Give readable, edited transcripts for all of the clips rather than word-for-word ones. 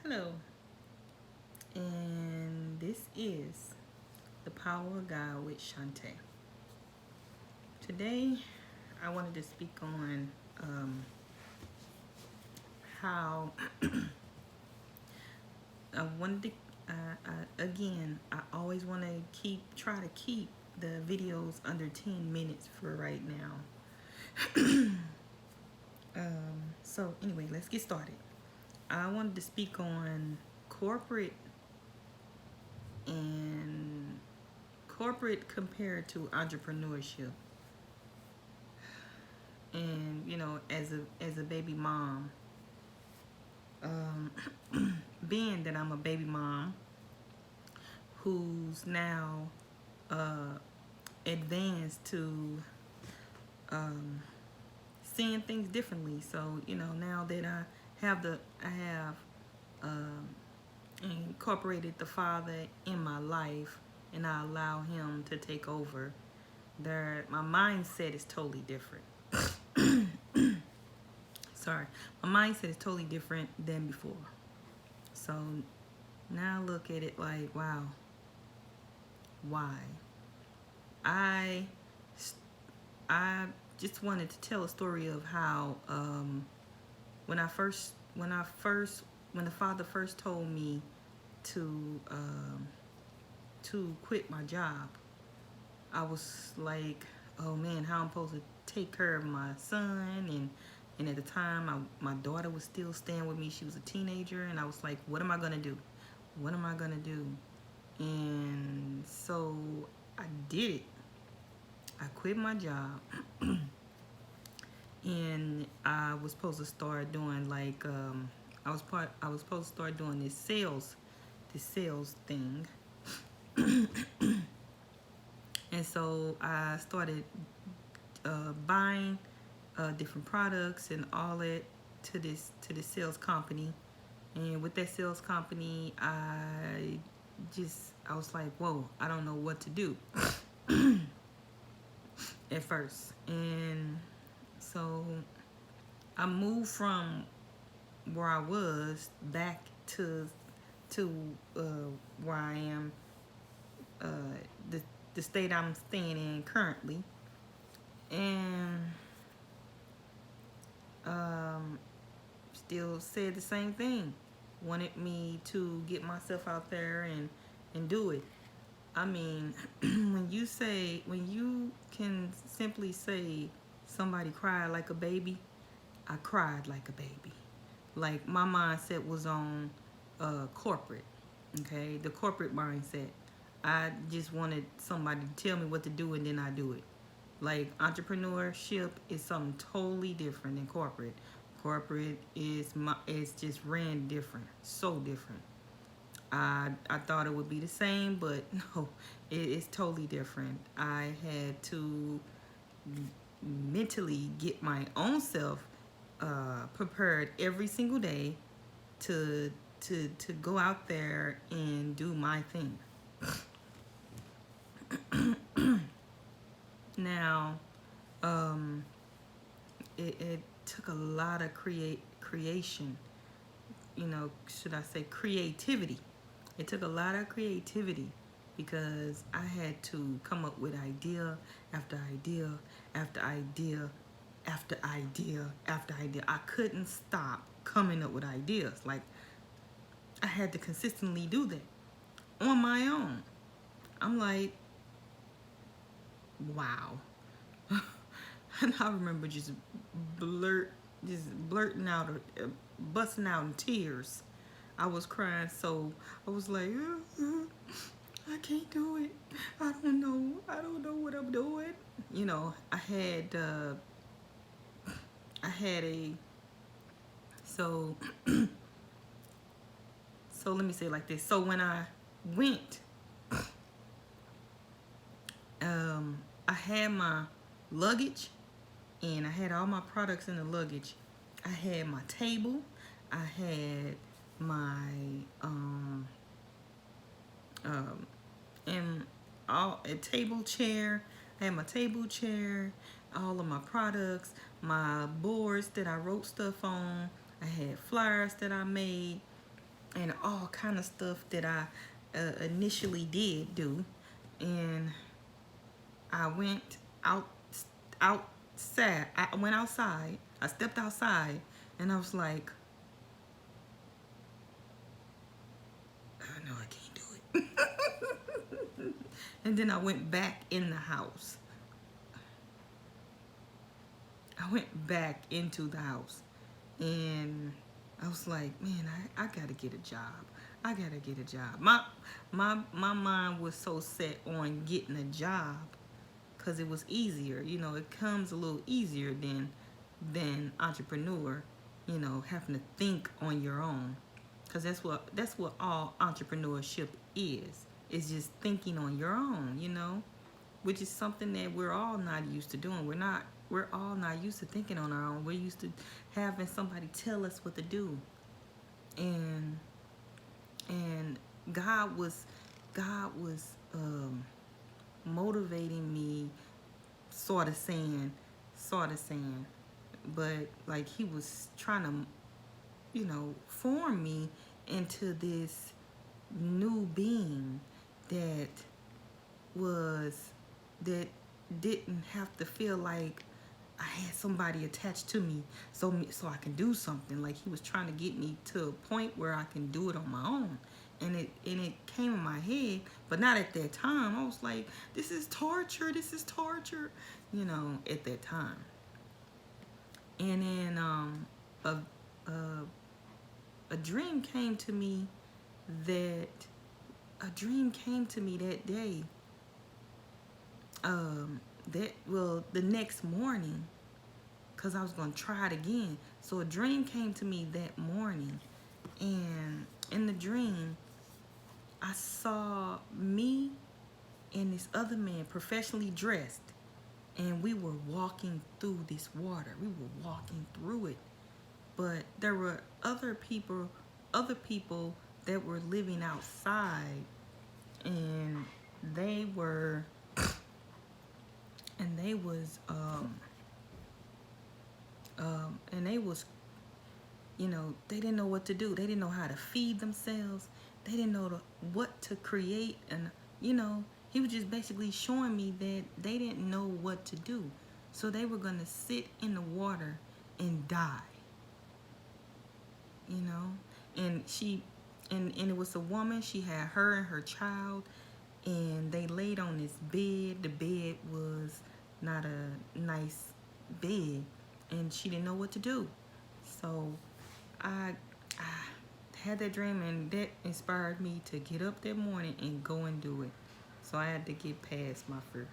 Hello, and this is The Power of God with Shantae. Today, I wanted to speak on how I wanted to, again, I always want to try to keep the videos under 10 minutes for right now. So anyway, let's get started. I wanted to speak on corporate and corporate compared to entrepreneurship. And as a baby mom, um, being that I'm a baby mom who's now advanced to seeing things differently. So now that I have um, incorporated the Father in my life, and I allow Him to take over. My mindset is totally different. Sorry, my mindset is totally different than before. So now I look at it like, wow, why? I I just wanted to tell a story of how when the Father first told me to quit my job, I was like, oh man, how I'm supposed to take care of my son, and at the time my daughter was still staying with me. She was a teenager, and I was like, what am I gonna do? What am I gonna do? And so I did it. I quit my job, and I was supposed to start doing I was supposed to start doing this sales thing. And so I started buying different products and all that to this sales company. And with that sales company, I was like, whoa, I don't know what to do at first. And so I moved from where I was back to where I am, uh, the the state I'm staying in currently, and still said the same thing. Wanted me to get myself out there and do it. I mean, when you can simply say somebody cried like a baby, I cried like a baby. Like my mindset was on corporate, okay, the corporate mindset. I just wanted somebody to tell me what to do, and then I do it. Like entrepreneurship is something totally different than corporate. Corporate is just ran different, so different. I thought it would be the same, but no, it's totally different. I had to mentally get my own self prepared every single day to to go out there and do my thing. Now, um, it took a lot of creation. Should I say creativity? It took a lot of creativity because I had to come up with idea after idea after idea after idea after idea. I couldn't stop coming up with ideas. Like I had to consistently do that on my own. I'm like, wow. And I remember just blurting out, busting out in tears. I was crying, so I was like, I can't do it. I don't know. I don't know what I'm doing. I had a so so let me say it like this. So when I went, I had my luggage, and I had all my products in the luggage. I had my table. I had my and all a table chair. I had my table chair, all of my products, my boards that I wrote stuff on. I had flyers that I made. and all kind of stuff that I initially did do. And I went outside. I went outside. I stepped outside, and I was like, no, I can't do it. And then I went back in the house. I went back into the house, and I was like, man, I gotta get a job. I gotta get a job. My mind was so set on getting a job because it was easier. You know, it comes a little easier than entrepreneur. You know, having to think on your own, because that's what all entrepreneurship is. It's just thinking on your own. You know, which is something that we're all not used to doing. We're all not used to thinking on our own. We're used to having somebody tell us what to do. And God was motivating me, sort of saying, but like he was trying to, form me into this new being that was that didn't have to feel like I had somebody attached to me so I can do something. Like he was trying to get me to a point where I can do it on my own. And it came in my head, but not at that time. I was like, this is torture, at that time. And then a, a a dream came to me that that day. The next morning, because I was going to try it again. So a dream came to me that morning, and in the dream I saw me and this other man professionally dressed, and we were walking through this water. We were walking through it, but there were other people that were living outside, and they were and they was they didn't know what to do. They didn't know how to feed themselves. They didn't know what to create. And he was just basically showing me that they didn't know what to do, so they were gonna sit in the water and die. And it was a woman. She had her and her child, and they laid on this bed. The bed was not a nice bed, and she didn't know what to do. So I had that dream, and that inspired me to get up that morning and go and do it. So I had to get past my fear.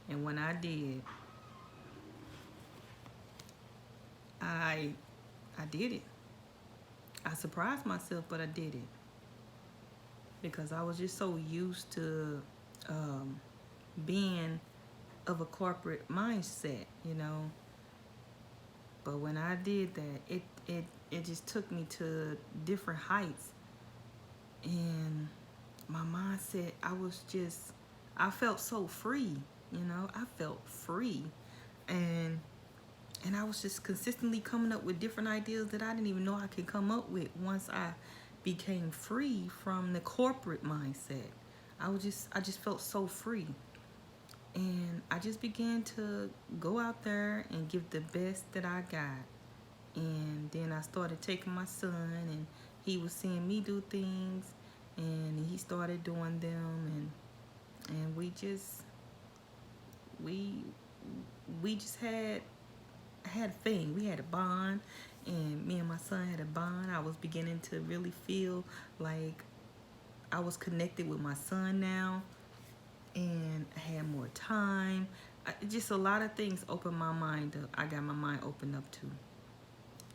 And when I did, I did it. I surprised myself, but I did it. Because I was just so used to being of a corporate mindset, But when I did that, it just took me to different heights. And my mindset, I felt so free, I felt free. And I was just consistently coming up with different ideas that I didn't even know I could come up with once I became free from the corporate mindset. I just felt so free. And I just began to go out there and give the best that I got. And then I started taking my son, and he was seeing me do things, and he started doing them, and we just had a thing. We had a bond, and me and my son had a bond. I was beginning to really feel like I was connected with my son now, and I had more time. Just a lot of things opened my mind up. I got my mind opened up to.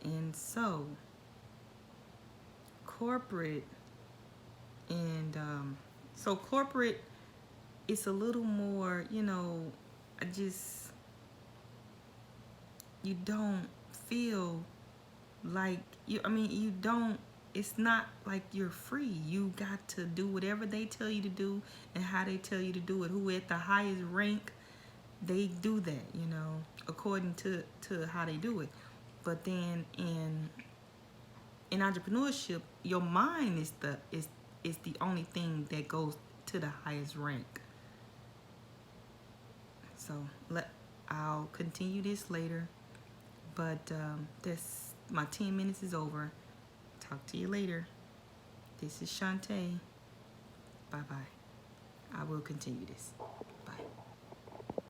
And so corporate it's a little more, you don't feel like you don't, it's not like you're free. You got to do whatever they tell you to do and how they tell you to do it. Who at the highest rank, they do that, according to how they do it. But then in entrepreneurship, your mind is the only thing that goes to the highest rank. So I'll continue this later, but this my 10 minutes is over. Talk to you later. This is Shantae. Bye bye. I will continue this.